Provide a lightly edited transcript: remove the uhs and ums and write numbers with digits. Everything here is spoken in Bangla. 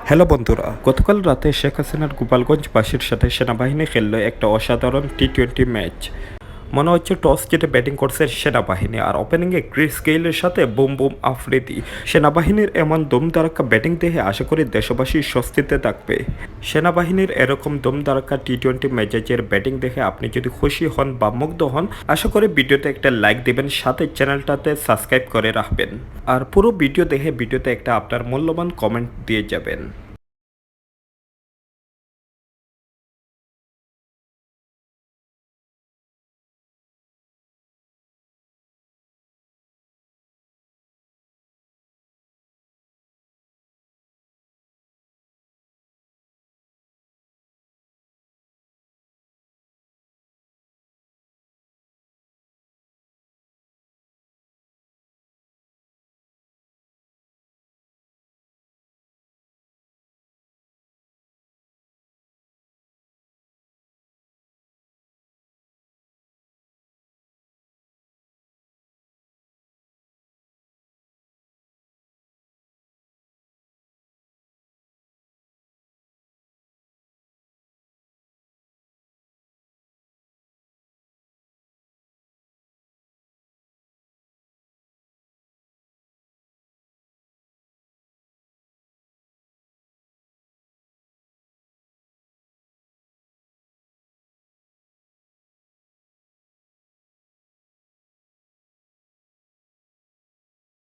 হ্যালো বন্ধুরা, গতকাল রাতে শেখ হাসিনার গোপালগঞ্জবাসীর সাথে সেনাবাহিনী খেললো একটা অসাধারণ টি-20 ম্যাচ। মনে হচ্ছে টস জিতে ব্যাটিং করছে সেনাবাহিনী, আর ওপেনিংয়ে ক্রিস গেইলের সাথে বুম বুম আফ্রিদি। সেনাবাহিনীর এমন দমদারাক্কা ব্যাটিং দেখে আশা করি দেশবাসী স্বস্তিতে থাকবে। সেনাবাহিনীর এরকম দমদারাক্কা টি-20 ম্যাচের ব্যাটিং দেখে আপনি যদি খুশি হন বা মুগ্ধ হন, আশা করি ভিডিওতে একটা লাইক দেবেন, সাথে চ্যানেলটাতে সাবস্ক্রাইব করে রাখবেন। আর পুরো ভিডিও দেখে ভিডিওতে একটা আপনার মূল্যবান কমেন্ট দিয়ে যাবেন।